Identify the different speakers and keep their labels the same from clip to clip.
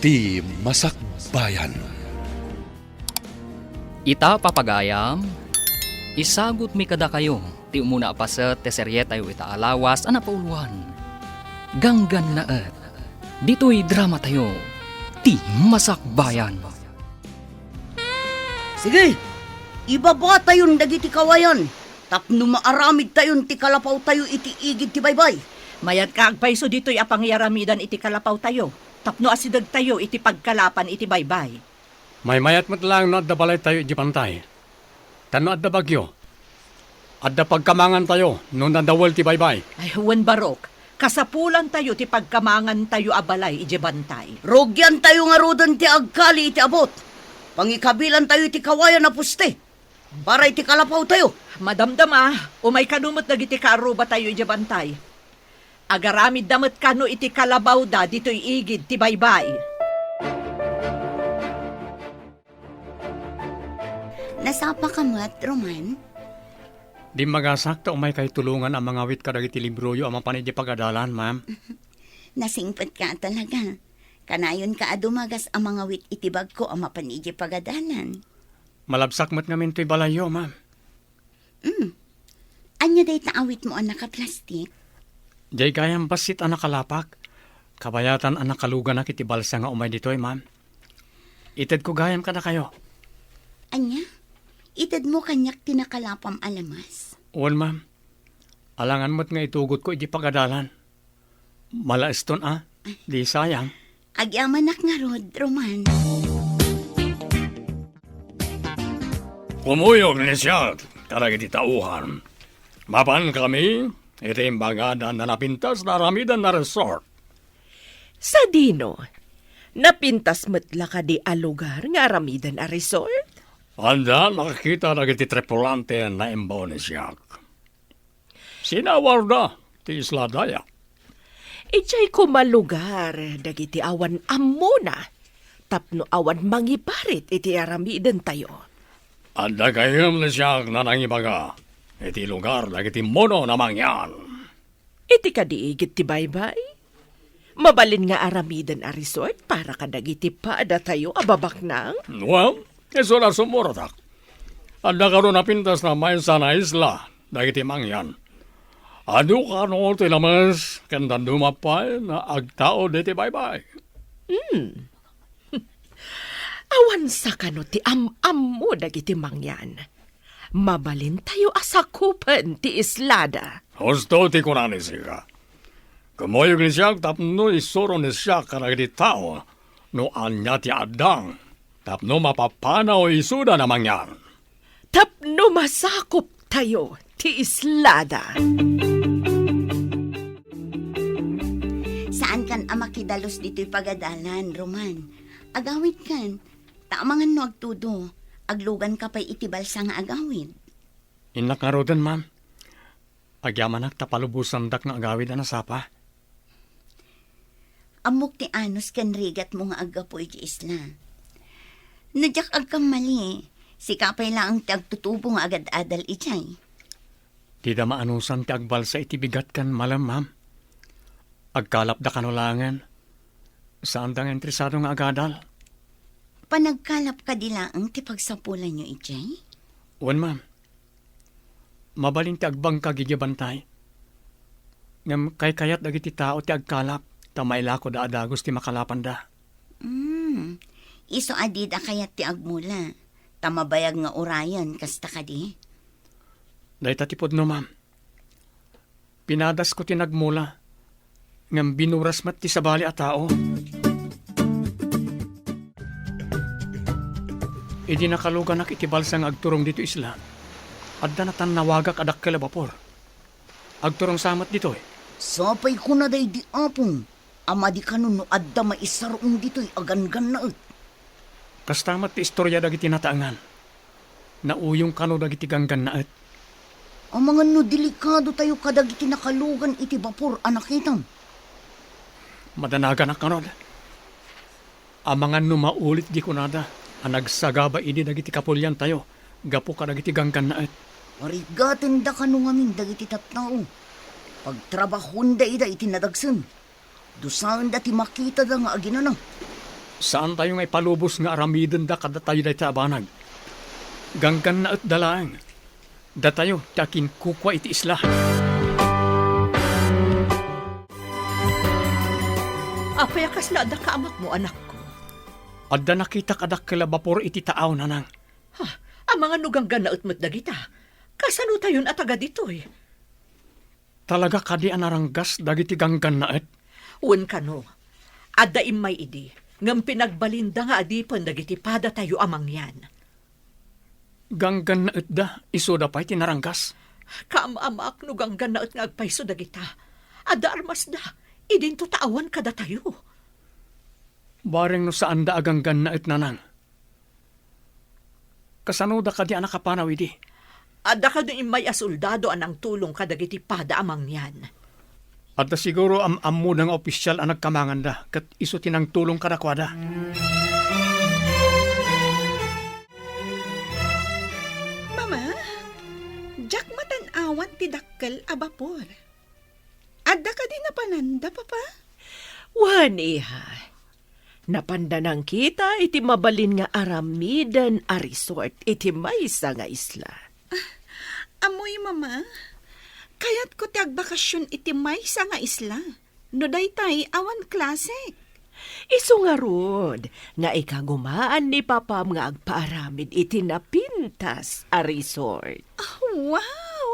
Speaker 1: ti Masakbayan.
Speaker 2: Ita papagayam, isagot mi kada kayo, ti umuna paset te serye tayo ita alawas ana pauluan. Ganggan naet, dito'y drama tayo, ti Masakbayan.
Speaker 3: Sige, ibaba tayon dagiti kawayan. Tapno maaramid tayon ti kalapaw tayo iti igid ti baybay.
Speaker 4: Mayad kaagpayso dito'y apangyaramidan iti kalapaw tayo. Tapno asidag tayo iti pagkalapan iti baybay.
Speaker 5: May mayat mo't lang no adda balay tayo iti pantay. Tano adda bagyo. Adda pagkamangan tayo no nadawal ti baybay.
Speaker 4: Ay, huwan barok. Kasapulan tayo ti pagkamangan tayo abalay iti bantay.
Speaker 3: Rogyan tayo nga rodan ti agkali iti abot. Pangikabilan tayo iti kawayan na puste. Para iti kalapaw tayo.
Speaker 4: Madamdama, umay kanumot nagiti kaaruba tayo iti bantay. Agaramid damat kano iti kalabaw da dito'y igid ti baybay.
Speaker 6: Nasapa ka mat, Roman?
Speaker 5: Di magasakta umay kay tulungan ang mga wit kadag iti libroyo ang panidi pagadalan, ma'am.
Speaker 6: Nasingpet ka talaga. Kanayon ka adumagas ang mga wit itibag ko ang mapanigi pagadalan.
Speaker 5: Malabsak mat ngamin to'y balayo, ma'am.
Speaker 6: Anya day taawit mo ang nakaplastik?
Speaker 5: Jay gayang basit ang nakalapak. Kabayatan ang nakalugan na kiti balsa nga umay dito'y, ma'am. Ited ko gayam ka na kayo.
Speaker 6: Anya? Itad mo kanyak tinakalapam alamas.
Speaker 5: Uwan, ma'am. Alangan mo't nga itugot ko iti pagadalan. Malaeston, Di sayang.
Speaker 6: Agyamanak nga rod, Roman.
Speaker 5: Kumuyog ni siya, karag iti tauhan. Mapan kami, iti imbagada na napintas na ramidan na resort.
Speaker 7: Sa dino, napintas matla ka di a lugar nga aramidan a resort?
Speaker 5: Anda, nakakita na iti tripulante na imbaw ni siya. Sinawar da, ti Isla Daya.
Speaker 7: Ijay ko malugar, dagiti awan amuna. Tapno awan mangiparit iti aramidan tayo.
Speaker 5: Anda kayam ni siya na nangibaga. Iti lugar, dagiti mono na mangyan.
Speaker 7: Iti kadiigit ti baybay? Mabalin nga aramidan a resort para kadagiti paada tayo ababak nang?
Speaker 5: Well, eso na sumuratak. Anda karon napintas na may sana isla, dagiti mangyan. Ado ka no tilamas, kanda dumapay na agtao diti baybay.
Speaker 7: Awan sa kano ti am mo dagiti mangyan. Mabalin tayo asakupan ti islada.
Speaker 5: Husto ti kunani siya. Kumoyog ni siya, tapno isuro ni siya karagiti tao, no anya ti adang, tapno mapapanaw isuda na mangyan.
Speaker 7: Tapno masakop tayo ti islada.
Speaker 6: Saan kan amakidalos dito'y pagadalan, Roman? Agawid kan, taamangan no agtudo. Aglugan ka pa'y itibal sa nga agawid.
Speaker 5: Inak nga rodan, ma'am. Agyamanak tapalubusan dak nga agawid na sapa.
Speaker 6: Amok ti anos kan rigat mo nga agapoy di isla. Nadyak agkam mali. Sikapay lang ang tagtutubo nga agad-adal ichay.
Speaker 5: Di da maanusan ti agbal sa itibigat kan malam, ma'am. Agkalap da kanulangan. Saan dang entresado nga agadal?
Speaker 6: Panagkalap ka dilaang ti pagsapulan nyo ichay?
Speaker 5: Uwan, ma'am. Mabalin ti agbang kagigibantay. Ngam kay kayat dagiti tao ti agkalap. Tamayla ko da adagos ti makalapan da.
Speaker 6: Iso adida kayat ti agmula. Tamabayag nga urayan kasta ka di.
Speaker 5: Dahil tatipod no, ma'am. Pinadas ko tinagmula. Ngam binuras mat ti sabali a tao. Idi nakalugan nak itibal sa nga agturong dito isla. Adda na tan nawagak adak kalabapor. Agturong samat dito eh.
Speaker 3: Sapay ko na day di apong. Ama di kanon no adda maisarong dito'y agan-gan na ut.
Speaker 5: Kastamat ti istorya dagiti nataangan. Nauyong kano dagiti ganggan na et.
Speaker 3: Ang mga no delikado tayo kadagiti nakalugan iti bapor anakitam.
Speaker 5: Madanagan na kanod. Ang mga no maulit di kunada. Ang nagsagaba ini dagiti kapulyan tayo. Gapo ka dagiti ganggan na et.
Speaker 3: Marigaten da kano ngamin dagiti tatnao. Pagtrabahon da ida iti nadagsan. Dusaan da ti makita da nga aginanang.
Speaker 5: Saan tayo ngay palubos nga aramiden da kada tayo dahi abanag? Ganggan na at dalaang. Da tayo takin kukwa iti isla.
Speaker 4: Apay kasla da kaamak mo, anak ko.
Speaker 5: Adda nakita kadak kalabapor iti taaw na nang.
Speaker 4: Ha, ang mga nuganggan na utmat dagita. Kasano tayon at agad ditoy?
Speaker 5: Talaga kadi anaranggas dagiti ganggan na at.
Speaker 4: Wen kano, adda imay idi, ngam pinagbalinda nga adipan dagiti pada tayo amang yan.
Speaker 5: Ganggan na at da, iso da pa'y tinaranggas.
Speaker 4: Kaamamak nuganggan na at nga agpaiso dagita. Adda armas da, idin to taawan kada tayo.
Speaker 5: Bareng no saan da aganggan na at nanang. Kasano da kadi anak kapanaw idi?
Speaker 4: Adda ka din imay asoldado anang tulong kadagiti pada amang yan.
Speaker 5: At da siguro am-amu ng opisyal ang nagkamangan da, kat iso tinang tulong kadakwada.
Speaker 8: Mama, jak matanawan ti dakkel a bapor. Adda ka din na pananda, papa?
Speaker 7: Wan, iha. Napandanang kita iti mabalin nga aramidan a resort iti maysa nga isla.
Speaker 8: Amoy, mama. Kayat ko ti agbakasyon iti maysa nga isla. No daytay awan klasik.
Speaker 7: Isu nga rod, nga ikagumaan ni papam nga agpaaramid iti napintas a resort.
Speaker 8: Oh, wow!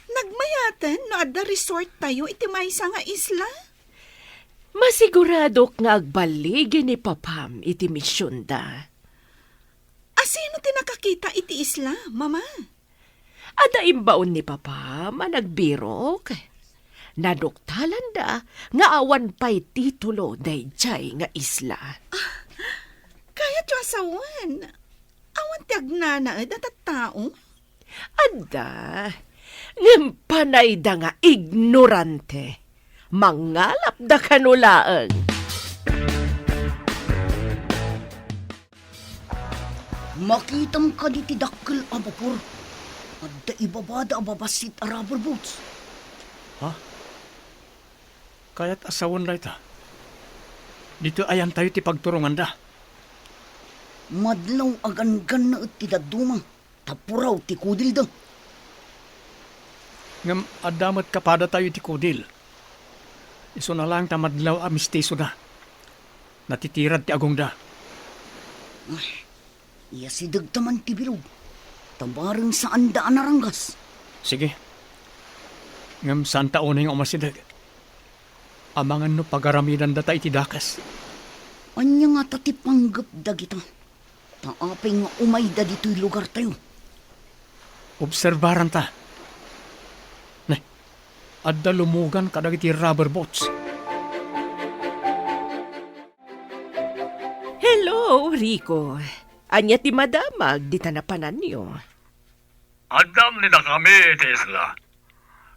Speaker 8: Nagmayatan no adda resort tayo iti maysa nga isla?
Speaker 7: Masigurado nga agbaligi ni papam iti misyon da.
Speaker 8: Asino ti nakakita iti isla, mama?
Speaker 7: Ada imbaon ni papam ang nagbirok. Naduktalan da nga awan pa'y titulo dayjay nga isla.
Speaker 8: Kaya tiyo asawan. Awan ti agnanaed at tao?
Speaker 7: Ada, ngimpanay da nga ignorante. Mangalap da kanulaang.
Speaker 3: Makitam ka di ti dakkel a bapor. Adda ibabada a babasit a rubber boats.
Speaker 5: Kaya't asawan da ita. Dito ayan tayo ti pagturungan da.
Speaker 3: Madlaw agan-gan na at ti daduma. Tapuraw ti kudil da.
Speaker 5: Ngam adamat kapada tayo ti kudil. Iso na lang tamadlaw a misteso da. Natitirad ti agong da.
Speaker 3: Iya si dagtaman ti bilog. Tabarang saan daan naranggas.
Speaker 5: Sige. Ngam saan taon yung umasidag. Amangan no pagaramidan da tayo ti dakas.
Speaker 3: Anya nga tati panggap da kita. Taapay nga umay da dito'y lugar tayo.
Speaker 5: Obserbaran ta. Nay, adda lumugan kadagiti rubber boats.
Speaker 7: Hello, Rico. Anya ti madamag di tanapanan niyo.
Speaker 5: Adam ni na kami iti isla.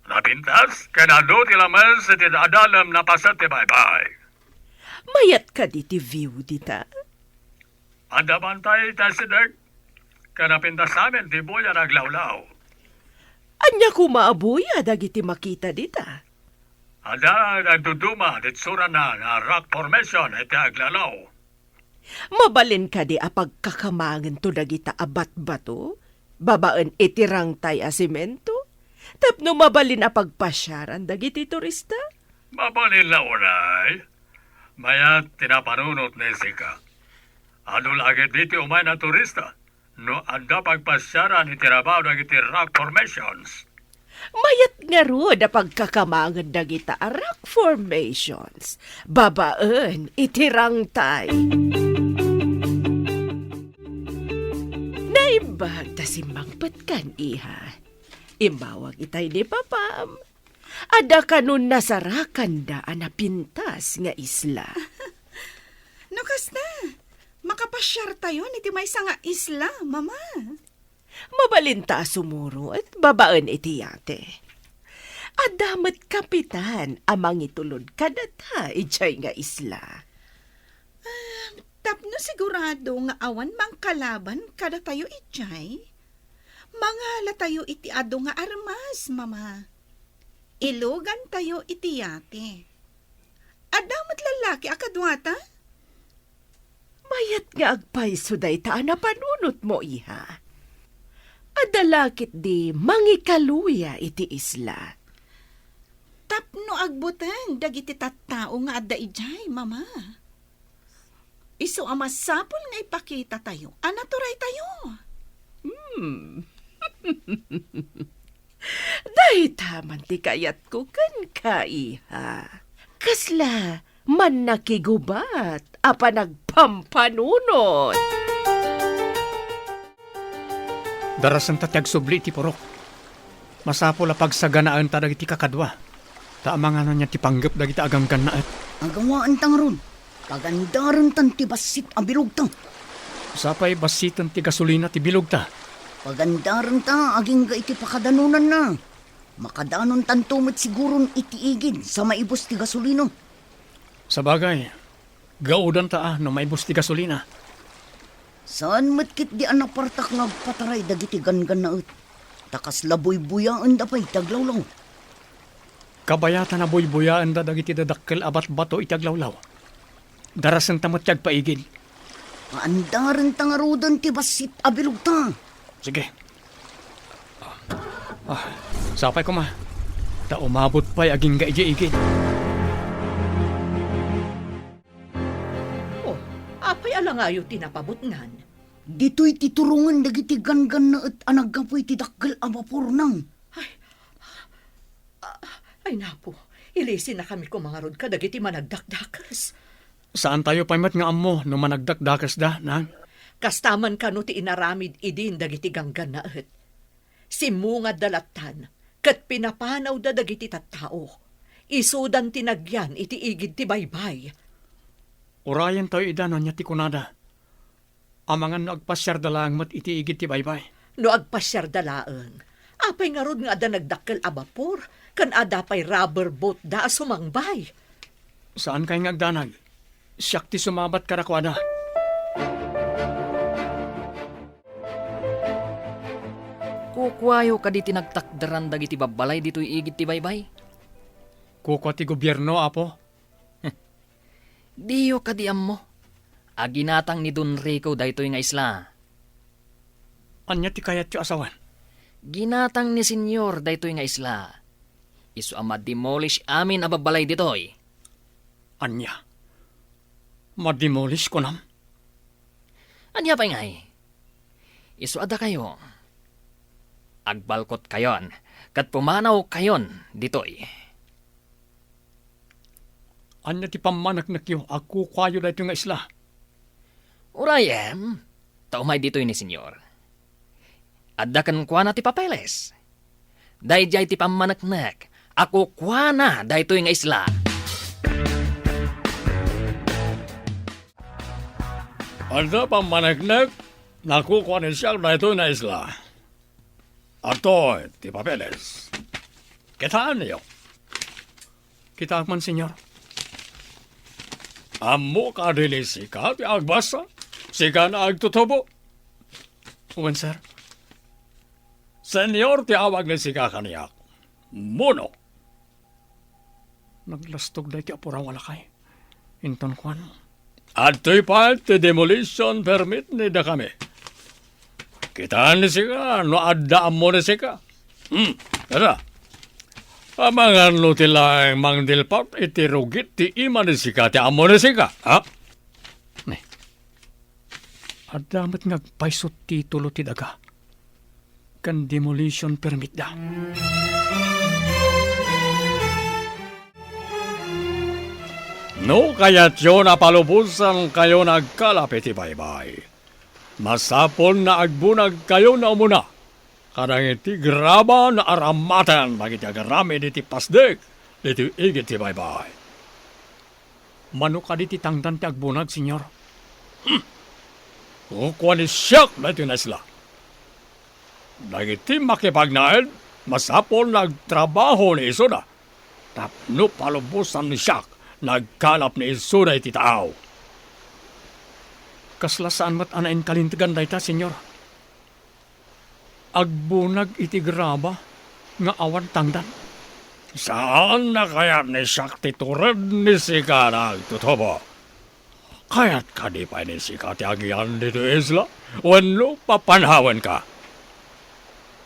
Speaker 5: Napintas, kanado ti laman sa tinadalam na pasat ti bye-bye.
Speaker 7: Mayat ka di ti view dita.
Speaker 5: Adaman tayo tasidag. Kanapintas namin ti buya naglawlaw.
Speaker 7: Anya kumaabuya dagiti makita dita.
Speaker 5: Ada nagduduma ditsura na rock formation iti aglalaw.
Speaker 7: Mabalin ka di apagkakamangan to dagita abat bato. Babaan itirang tay a simento. Tapno mabalin apagpasyaran dagiti turista.
Speaker 5: Mabalin na unay. Mayat tinapanunot ni Sika. Ano lagi diti umay na turista? No anda pagpasyaran itirabaw dagiti rock formations.
Speaker 7: Mayat nga ro da pagkakamangan dagita a rock formations. Babaan itirang tay. Naibag ta simbangpat kan iha. Imbawag itay ni papam. Ada kanun nasarakan da anapintas nga isla.
Speaker 8: No kasta, makapasyar tayo ni ti maysa nga isla, mama.
Speaker 7: Mabalinta sumuro at babaan iti yate. Adamat kapitan amang itulod kadata ijay nga isla.
Speaker 8: Tapno sigurado nga awan mang kalaban kada tayo itjay. Mangala tayo iti ado nga armas, mama. Ilugan tayo iti yate. Adamat lalaki akadwata?
Speaker 7: nga agpayso day ta na panunot mo, iha. Adalakit di mangikaluya iti isla.
Speaker 8: Tapno agbutan, dagiti tattao nga adda ijay, mama. Isu amasapol nga ipakita tayo. Anaturay tayo.
Speaker 7: Dahi taman ti kayat ko kan ka, iha. Kasla, man nakigubat, apa nagpampanunot.
Speaker 5: Darasan tatyag subli ti porok. Masapol a pagsaganaan ta dagiti kakadwa. Taamang ano niya ti panggap dagiti aganggan na at.
Speaker 3: Agawaan tang ron. Pagandaran tan ti basit ang bilog tang.
Speaker 5: Sapay basitan ti gasolina ti bilog ta.
Speaker 3: Pagandaran ta aging ga iti pakadanunan na. Makadanon tan tumit siguron iti igid sa maibos ti gasolino.
Speaker 5: Sa bagay, gaudan ta no maibos ti gasolina.
Speaker 3: Saan matkit di anak partak nga pataray dagiti gangan na ut. Takas laboy-buyaan da pa'y taglawlaw.
Speaker 5: Kabayatan na buy-buyaan da dagiti dadakkel abat bato itaglawlaw. Darasan tamat yag paigid.
Speaker 3: Paandaran ta nga rodan ti basit abilog ta.
Speaker 5: Sige. Sapay ko ma. Ta umabot pa'y aging gaiji-igid.
Speaker 4: Oh, apay alangayo tinapabutnan.
Speaker 3: Dito'y titurungan dagiti gangan na at anagapoy ti dakkel a vapor nang.
Speaker 4: Ay napo, ilisin na kami kumangarod ka dagiti managdakdakas.
Speaker 5: Saan tayo paymat nga ammo no managdakdakas da, nang?
Speaker 4: Kastaman ka no ti inaramid idin dagiti ganggan na et. Simungad dalatan, kat pinapanaw da dagiti tattao. Isudan tinagyan iti igid ti baybay.
Speaker 5: Urayan tayo idano niya ti kunada. Amangan no agpasyar dalang mat iti igid ti baybay.
Speaker 4: No agpasyar dalaeng, apay nga rod nga ada nagdakkel a bapor, kan ada pay rubber boat da sumangbay.
Speaker 5: Saan kay nga agdanag? Siyak ti sumabat karakwada.
Speaker 2: Kukwayo ka di tinagtakdaran dagiti babalay dito'y igid ti baybay.
Speaker 5: Kuko ti gobyerno, apo.
Speaker 2: Diyo ka di ammo. Aginatang ni Don Rico daytoy nga isla.
Speaker 5: Anya ti kayat yu asawan?
Speaker 2: Ginatang ni Senyor daytoy nga isla. Isu ama demolish amin a babalay ditoy.
Speaker 5: Anya? Mademolish ko nam?
Speaker 2: Anya pa ngay? Isu ada kayo. Agbalkot kayon. Kat pumanaw kayon ditoy.
Speaker 5: Anya ti pamanak na kiyo, ako kwayo dito nga isla.
Speaker 2: Urayem, taumay ditoy ni Senyor. Adda kan kwa na ti papeles. Dayjay ti pamanaknak. Ako kwa na daytoy nga isla.
Speaker 5: Ada pamanagnak, nakukuha ni siya dito na isla. Ato, ti papeles. Kitaan niyo. Kita man, senyor. Amo ka dili sika, ti agbasa. Sika na agtutubo. Uwan, sir. Senyor, ti awag ni sika kaniyak. Mono. Naglastog dahi ti apurang walakay. Inton kwan. At to'y pa ti demolition permit ni da kami. Kitaan ni sika, no adda mo ni sika. Tara. Amangan no tilang mangdilpat iti rugit ti ima ni sika ti amo ni sika. Ha? Ne. Adamat ngagpaisot titulo ti daga. Kan demolition permit da. No, kaya't yun napalubusan kayo nagkalapit ti baybay. Masapon na agbunag kayo na umuna. Kadang iti graba na aramatan bagiti agarami diti pasdek diti igit ti baybay. Mano ka diti tangdan ti agbunag, senyor? Kukuha ni siyak na iti na sila. Dagiti makipagnaed, masapon nagtrabaho ni iso na. Tapno palubusan ni siyak. Nagkalap ni Isuday ti tao. Kaslasaan mat anain kalintigan dayta, senyor. Agbunag iti graba nga awan tangdan. Saan na kaya ni siyak ti turad ni sika nagtutubo? Kaya't ka di pa ni si katiagyan dito isla. Wano papanhawan ka.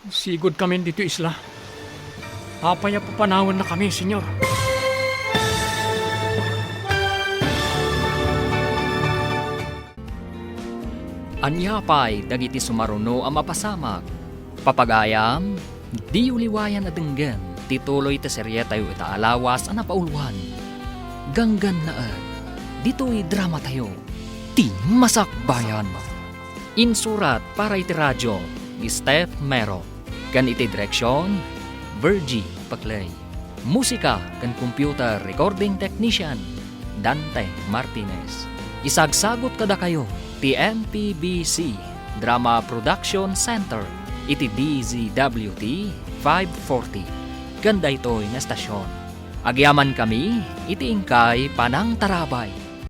Speaker 5: Sigod kami dito isla. Papaya papanawan na kami, senyor.
Speaker 2: Anyapay dagiti sumaruno ang mapasamak. Papagayam, di uliwayan na denggan, tituloy ta serye tayo itaalawas ang napaulwan. Ganggan na dito'y drama tayo, ti Masak Bayan. Insurat para iti radyo ni Steph Mero. Kan iti direksyon, Virgie Paclay. Musika kan computer recording technician, Dante Martinez. Isagsagot kada kayo, ti MPBC Drama Production Center, iti DZWT 540. Ganda ito'y na estasyon. Agyaman kami, iti ingkay Panang Tarabay.